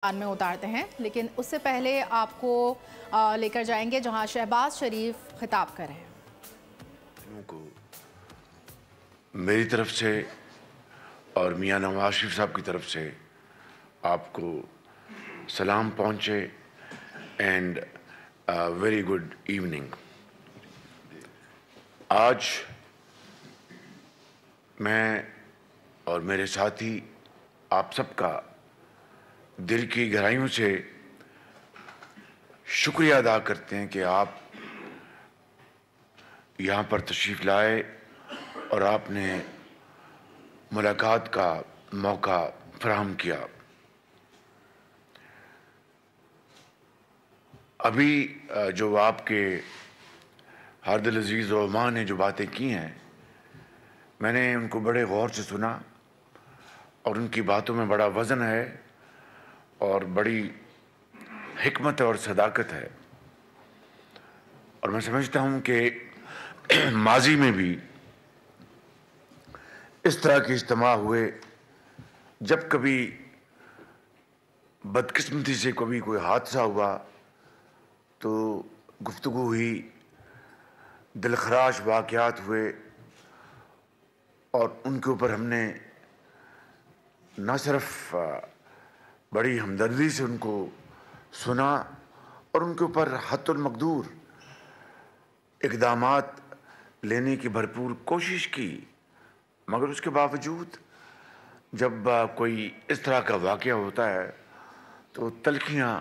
میں اتارتے ہیں، لیکن اس سے پہلے آپ کو لے کر جائیں گے جہاں شہباز شریف خطاب کر رہے ہیں۔ کو میری طرف سے اور میاں نواز شریف صاحب کی طرف سے آپ کو سلام پہنچے اینڈ ویری گڈ ایوننگ۔ آج میں اور میرے ساتھی آپ سب کا دل کی گہرائیوں سے شکریہ ادا کرتے ہیں کہ آپ یہاں پر تشریف لائے اور آپ نے ملاقات کا موقع فراہم کیا۔ ابھی جو آپ کے ہارد العزیز رحمان نے جو باتیں کی ہیں، میں نے ان کو بڑے غور سے سنا اور ان کی باتوں میں بڑا وزن ہے اور بڑی حکمت اور صداقت ہے، اور میں سمجھتا ہوں کہ ماضی میں بھی اس طرح کے اجتماع ہوئے، جب کبھی بدقسمتی سے کبھی کوئی حادثہ ہوا تو گفتگو ہوئی، دلخراش واقعات ہوئے، اور ان کے اوپر ہم نے نہ صرف بڑی ہمدردی سے ان کو سنا اور ان کے اوپر حد المقدور اقدامات لینے کی بھرپور کوشش کی، مگر اس کے باوجود جب کوئی اس طرح کا واقعہ ہوتا ہے تو تلخیاں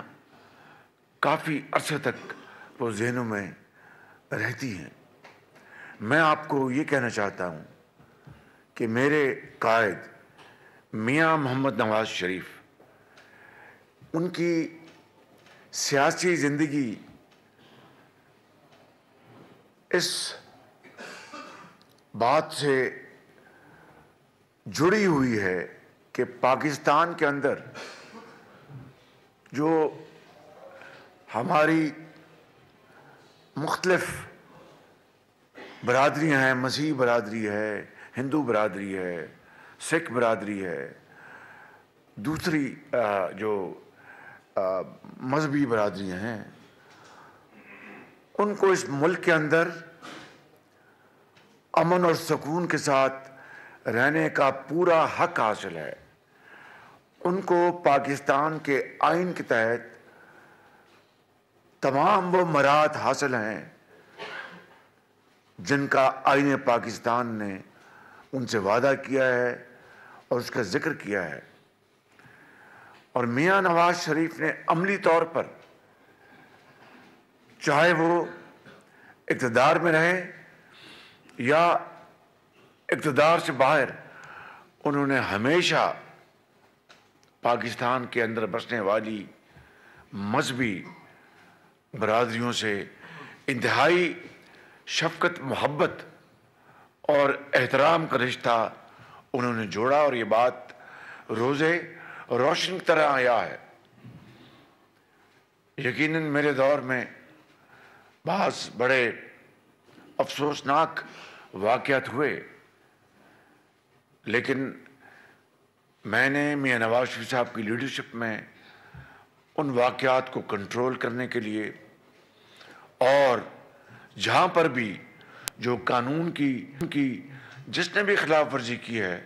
کافی عرصے تک وہ ذہنوں میں رہتی ہیں۔ میں آپ کو یہ کہنا چاہتا ہوں کہ میرے قائد میاں محمد نواز شریف، ان کی سیاسی زندگی اس بات سے جڑی ہوئی ہے کہ پاکستان کے اندر جو ہماری مختلف برادریاں ہیں، مسیحی برادری ہے، ہندو برادری ہے، سکھ برادری ہے، دوسری جو مذہبی برادریاں ہیں، ان کو اس ملک کے اندر امن اور سکون کے ساتھ رہنے کا پورا حق حاصل ہے۔ ان کو پاکستان کے آئین کے تحت تمام وہ مراد حاصل ہیں جن کا آئین پاکستان نے ان سے وعدہ کیا ہے اور اس کا ذکر کیا ہے، اور میاں نواز شریف نے عملی طور پر، چاہے وہ اقتدار میں رہے یا اقتدار سے باہر، انہوں نے ہمیشہ پاکستان کے اندر بسنے والی مذہبی برادریوں سے انتہائی شفقت، محبت اور احترام کا رشتہ انہوں نے جوڑا، اور یہ بات روزے روشن کی طرح آیا ہے۔ یقیناً میرے دور میں بعض بڑے افسوسناک واقعات ہوئے، لیکن میں نے میاں نواز شریف صاحب کی لیڈرشپ میں ان واقعات کو کنٹرول کرنے کے لیے، اور جہاں پر بھی جو قانون کی جس نے بھی خلاف ورزی کی ہے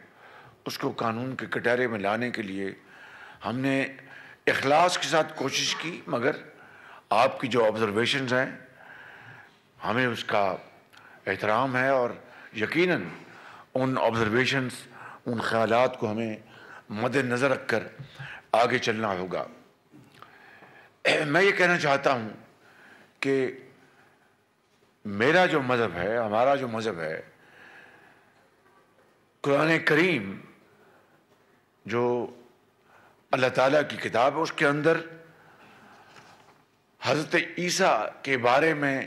اس کو قانون کے کٹہرے میں لانے کے لیے ہم نے اخلاص کے ساتھ کوشش کی، مگر آپ کی جو آبزرویشنز ہیں ہمیں اس کا احترام ہے، اور یقیناً ان آبزرویشنز، ان خیالات کو ہمیں مد نظر رکھ کر آگے چلنا ہوگا۔ میں یہ کہنا چاہتا ہوں کہ میرا جو مذہب ہے، ہمارا جو مذہب ہے، قرآن کریم جو اللہ تعالیٰ کی کتاب ہے، اس کے اندر حضرت عیسیٰ کے بارے میں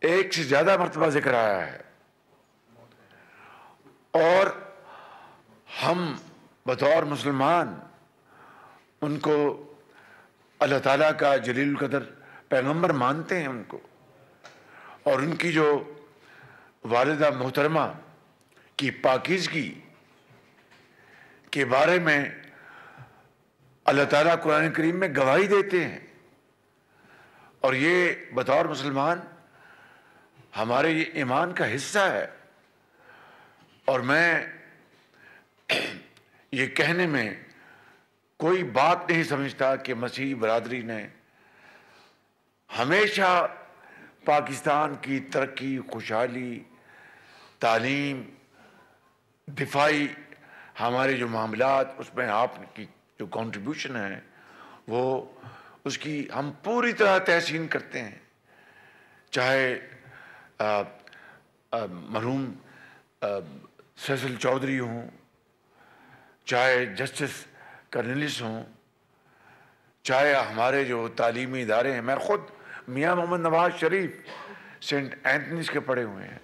ایک سے زیادہ مرتبہ ذکر آیا ہے، اور ہم بطور مسلمان ان کو اللہ تعالیٰ کا جلیل القدر پیغمبر مانتے ہیں ان کو، اور ان کی جو والدہ محترمہ کی پاکیزگی کے بارے میں اللہ تعالیٰ قرآن کریم میں گواہی دیتے ہیں، اور یہ بطور مسلمان ہمارے یہ ایمان کا حصہ ہے۔ اور میں یہ کہنے میں کوئی بات نہیں سمجھتا کہ مسیحی برادری نے ہمیشہ پاکستان کی ترقی، خوشحالی، تعلیم، دفاعی ہمارے جو معاملات، اس میں آپ کی جو کنٹریبیوشن ہے وہ اس کی ہم پوری طرح تحسین کرتے ہیں، چاہے مرحوم فیصل چودھری ہوں، چاہے جسٹس کرنیلس ہوں، چاہے ہمارے جو تعلیمی ادارے ہیں۔ میں خود میاں محمد نواز شریف سینٹ اینتھنیز کے پڑھے ہوئے ہیں،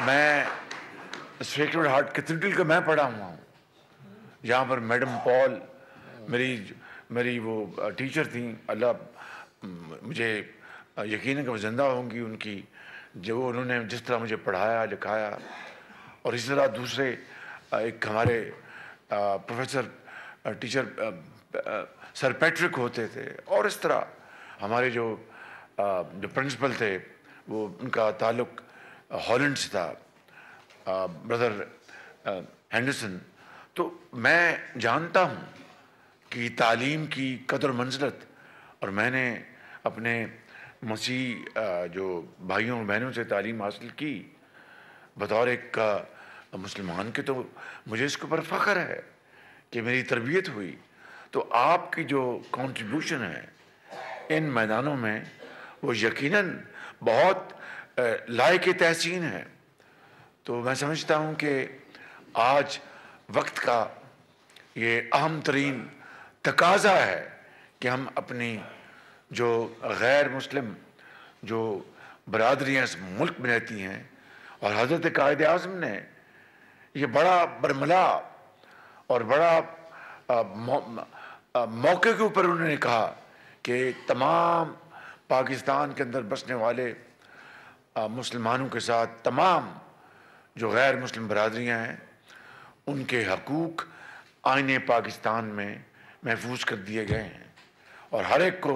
میں سیکرڈ ہارٹ کیتھیڈرل کا میں پڑھا ہوا ہوں، جہاں پر میڈم پال میری وہ ٹیچر تھیں، اللہ مجھے یقین کہ وہ زندہ ہوں گی، ان کی جو انہوں نے جس طرح مجھے پڑھایا لکھایا، اور اسی طرح دوسرے ایک ہمارے پروفیسر ٹیچر سر پیٹرک ہوتے تھے، اور اس طرح ہمارے جو پرنسپل تھے وہ ان کا تعلق ہالینڈ سے تھا، برادر ہینڈرسن۔ تو میں جانتا ہوں کہ تعلیم کی قدر و منزلت، اور میں نے اپنے مسیح جو بھائیوں اور بہنوں سے تعلیم حاصل کی بطور ایک مسلمان کے، تو مجھے اس کے اوپر فخر ہے کہ میری تربیت ہوئی۔ تو آپ کی جو کنٹریبیوشن ہے ان میدانوں میں وہ یقیناً بہت لائق تحسین ہے۔ تو میں سمجھتا ہوں کہ آج وقت کا یہ اہم ترین تقاضا ہے کہ ہم اپنی جو غیر مسلم جو برادریاں اس ملک میں رہتی ہیں، اور حضرت قائد اعظم نے یہ بڑا برملا اور بڑا موقع کے اوپر انہوں نے کہا کہ تمام پاکستان کے اندر بسنے والے مسلمانوں کے ساتھ تمام جو غیر مسلم برادریاں ہیں ان کے حقوق آئین پاکستان میں محفوظ کر دیے گئے ہیں، اور ہر ایک کو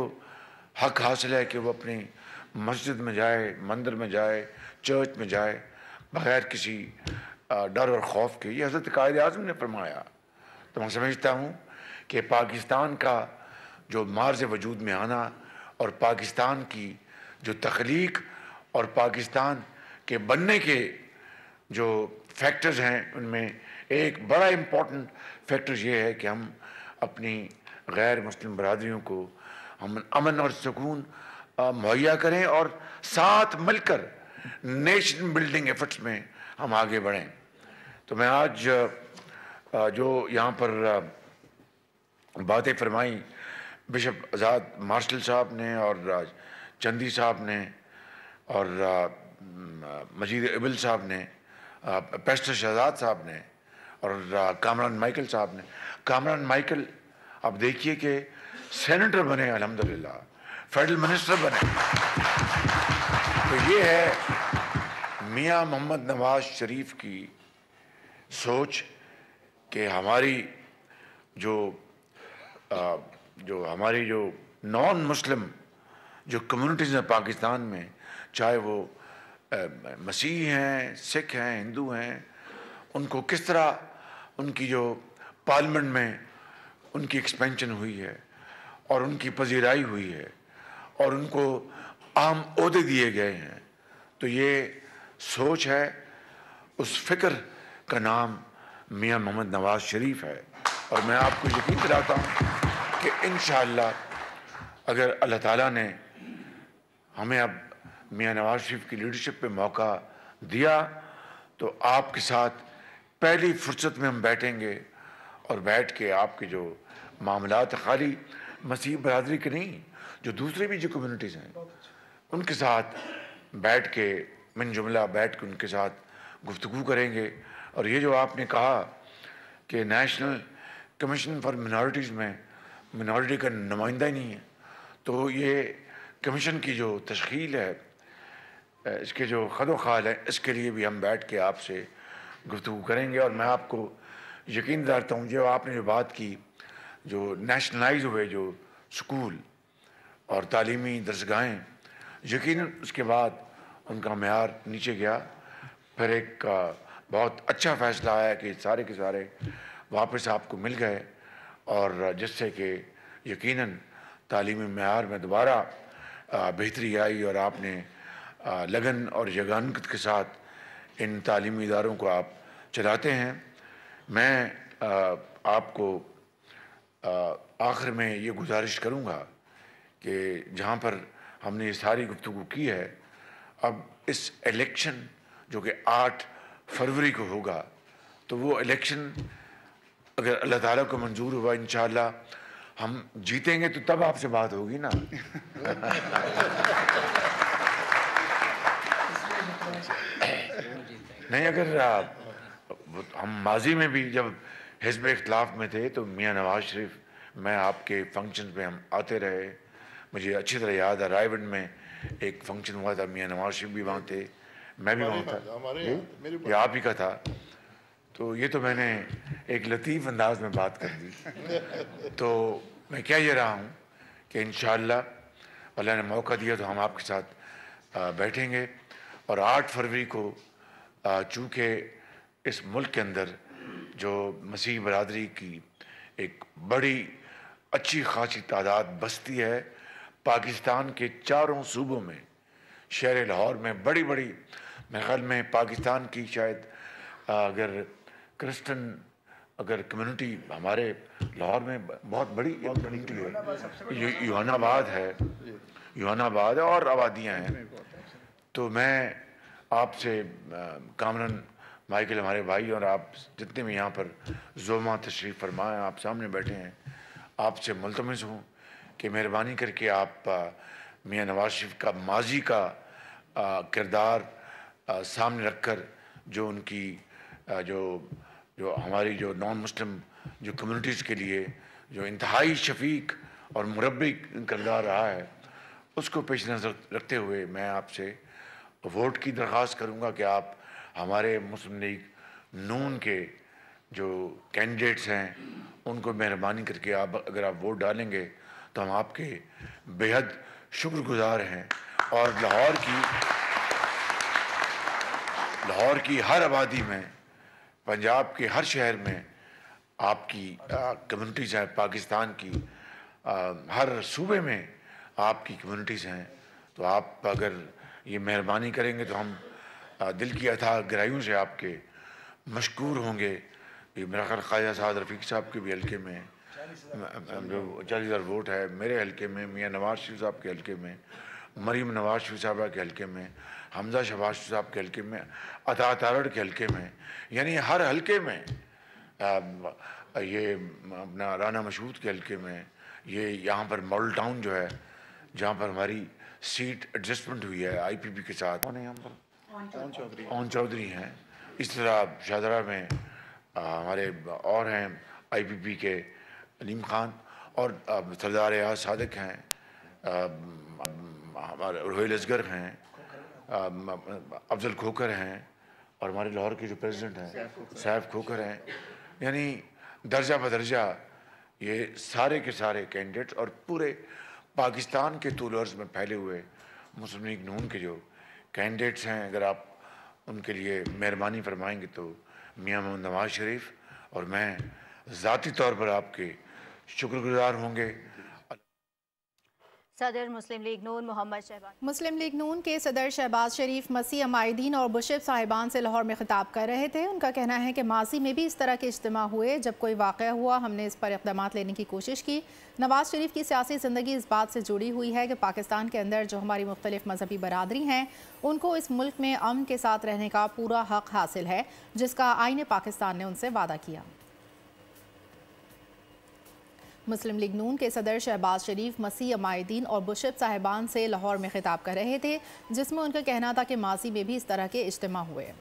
حق حاصل ہے کہ وہ اپنی مسجد میں جائے، مندر میں جائے، چرچ میں جائے بغیر کسی ڈر اور خوف کے۔ یہ حضرت قائد اعظم نے فرمایا۔ تو میں سمجھتا ہوں کہ پاکستان کا جو مارز وجود میں آنا اور پاکستان کی جو تخلیق اور پاکستان کے بننے کے جو فیکٹرز ہیں، ان میں ایک بڑا امپورٹنٹ فیکٹر یہ ہے کہ ہم اپنی غیر مسلم برادریوں کو ہم امن اور سکون مہیا کریں، اور ساتھ مل کر نیشن بلڈنگ ایفرٹس میں ہم آگے بڑھیں۔ تو میں آج جو یہاں پر باتیں فرمائیں بشپ آزاد مارشل صاحب نے اور چندی صاحب نے اور مجید ابل صاحب نے، پیسٹر شہزاد صاحب نے، اور کامران مائیکل صاحب نے۔ کامران مائیکل آپ دیکھیے کہ سینیٹر بنے، الحمدللہ فیڈرل منسٹر بنے۔ تو یہ ہے میاں محمد نواز شریف کی سوچ کہ ہماری جو ہماری جو نان مسلم جو کمیونٹیز ہیں پاکستان میں، چاہے وہ مسیحی ہیں، سکھ ہیں، ہندو ہیں، ان کو کس طرح ان کی جو پارلیمنٹ میں ان کی ایکسپینشن ہوئی ہے اور ان کی پذیرائی ہوئی ہے اور ان کو عام عہدے دیے گئے ہیں۔ تو یہ سوچ ہے، اس فکر کا نام میاں محمد نواز شریف ہے، اور میں آپ کو یقین دلاتا ہوں کہ انشاءاللہ اگر اللہ تعالیٰ نے ہمیں اب میاں نواز شریف کی لیڈرشپ پہ موقع دیا تو آپ کے ساتھ پہلی فرصت میں ہم بیٹھیں گے، اور بیٹھ کے آپ کے جو معاملات خالی مسیح برادری کے نہیں، جو دوسرے بھی جو کمیونٹیز ہیں ان کے ساتھ بیٹھ کے من جملہ بیٹھ کے ان کے ساتھ گفتگو کریں گے۔ اور یہ جو آپ نے کہا کہ نیشنل کمیشن فار منارٹیز میں منارٹی کا نمائندہ ہی نہیں ہے، تو یہ کمیشن کی جو تشکیل ہے، اس کے جو خد و خال ہے، اس کے لیے بھی ہم بیٹھ کے آپ سے گفتگو کریں گے۔ اور میں آپ کو یقین دلاتا ہوں جو آپ نے جو بات کی، جو نیشنلائز ہوئے جو سکول اور تعلیمی درسگاہیں، یقیناً اس کے بعد ان کا معیار نیچے گیا. پھر ایک بہت اچھا فیصلہ آیا کہ سارے کے سارے واپس آپ کو مل گئے، اور جس سے کہ یقیناً تعلیمی معیار میں دوبارہ بہتری آئی، اور آپ نے لگن اور یگانت کے ساتھ ان تعلیمی اداروں کو آپ چلاتے ہیں. میں آپ کو آخر میں یہ گزارش کروں گا کہ جہاں پر ہم نے یہ ساری گفتگو کی ہے، اب اس الیکشن جو کہ 8 فروری کو ہوگا، تو وہ الیکشن اگر اللہ تعالیٰ کو منظور ہوا انشاءاللہ ہم جیتیں گے تو تب آپ سے بات ہوگی نا. نہیں، اگر ہم ماضی میں بھی جب حزب اختلاف میں تھے تو میاں نواز شریف، میں آپ کے فنکشنز پہ ہم آتے رہے. مجھے اچھی طرح یاد ہے رائے گنج میں ایک فنکشن ہوا تھا، میاں نواز شریف بھی وہاں تھے، میں بھی وہاں تھا، یہ آپ ہی کا تھا. تو یہ تو میں نے ایک لطیف انداز میں بات کر دی. تو میں کیا یہ رہا ہوں کہ انشاءاللہ اللہ نے موقع دیا تو ہم آپ کے ساتھ بیٹھیں گے. اور 8 فروری کو چونکہ اس ملک کے اندر جو مسیحی برادری کی ایک بڑی اچھی خاصی تعداد بستی ہے، پاکستان کے چاروں صوبوں میں، شہر لاہور میں بڑی میرے خیال میں پاکستان کی شاید اگر کرسچن اگر کمیونٹی ہمارے لاہور میں بہت بڑی کمیونٹی ہے، یوحنا آباد ہے اور آبادیاں ہیں. تو میں آپ سے کامران مائیکل ہمارے بھائی اور آپ جتنے بھی یہاں پر زوما تشریف فرمائیں، آپ سامنے بیٹھے ہیں، آپ سے ملتمس ہوں کہ مہربانی کر کے آپ میاں نواز شریف کا ماضی کا کردار سامنے رکھ کر جو ان کی جو ہماری جو نان مسلم جو کمیونٹیز کے لیے جو انتہائی شفیق اور مربی کردار رہا ہے، اس کو پیش نظر رکھتے ہوئے میں آپ سے ووٹ کی درخواست کروں گا کہ آپ ہمارے مسلم لیگ نون کے جو کینڈیڈیٹس ہیں ان کو مہربانی کر کے آپ اگر آپ ووٹ ڈالیں گے تو ہم آپ کے بے حد شکر گزار ہیں. اور لاہور کی ہر آبادی میں، پنجاب کے ہر شہر میں آپ کی کمیونٹیز ہیں، پاکستان کی ہر صوبے میں آپ کی کمیونٹیز ہیں. تو آپ اگر یہ مہربانی کریں گے تو ہم دل کی اتھا گہرائیوں سے آپ کے مشکور ہوں گے. یہ میرا خیال خواجہ سعد رفیق صاحب کے بھی حلقے میں 40,000 ووٹ ہے، میرے حلقے میں، میاں نواز شریف صاحب کے حلقے میں، مریم نواز شریف صاحبہ کے حلقے میں، حمزہ شہباز شریف صاحب کے حلقے میں، عطا تارڑ کے حلقے میں، یعنی ہر حلقے میں، یہ اپنا رانا مشہود کے حلقے میں، یہ یہاں پر ماڈل ٹاؤن جو ہے جہاں پر ہماری سیٹ ایڈجسٹمنٹ ہوئی ہے آئی پی پی کے ساتھ، اون چودھری ہیں. اس طرح شاہدرہ میں ہمارے اور ہیں آئی پی پی کے علیم خان، اور سردار ایاز صادق ہیں، ہمارے روہیل اصغر ہیں، افضل کھوکھر ہیں، اور ہمارے لاہور کے جو پریزیڈنٹ ہیں سیف کھوکھر ہیں. یعنی درجہ بدرجہ یہ سارے کے سارے کینڈیڈیٹس اور پورے پاکستان کے طول عرض میں پھیلے ہوئے مسلم لیگ نون کے جو کینڈیڈیٹس ہیں، اگر آپ ان کے لیے مہربانی فرمائیں گے تو میاں محمد نواز شریف اور میں ذاتی طور پر آپ کے شکر گزار ہوں گے. صدر مسلم لیگ نون محمد شہباز مسلم لیگ نون کے صدر شہباز شریف مسیح عمائدین اور بشپ صاحبان سے لاہور میں خطاب کر رہے تھے. ان کا کہنا ہے کہ ماضی میں بھی اس طرح کے اجتماع ہوئے، جب کوئی واقعہ ہوا ہم نے اس پر اقدامات لینے کی کوشش کی. نواز شریف کی سیاسی زندگی اس بات سے جڑی ہوئی ہے کہ پاکستان کے اندر جو ہماری مختلف مذہبی برادری ہیں ان کو اس ملک میں امن کے ساتھ رہنے کا پورا حق حاصل ہے، جس کا آئین پاکستان نے ان سے وعدہ کیا. مسلم لیگ نون کے صدر شہباز شریف مسیح عمائدین اور بشپ صاحبان سے لاہور میں خطاب کر رہے تھے، جس میں ان کا کہنا تھا کہ ماضی میں بھی اس طرح کے اجتماع ہوئے.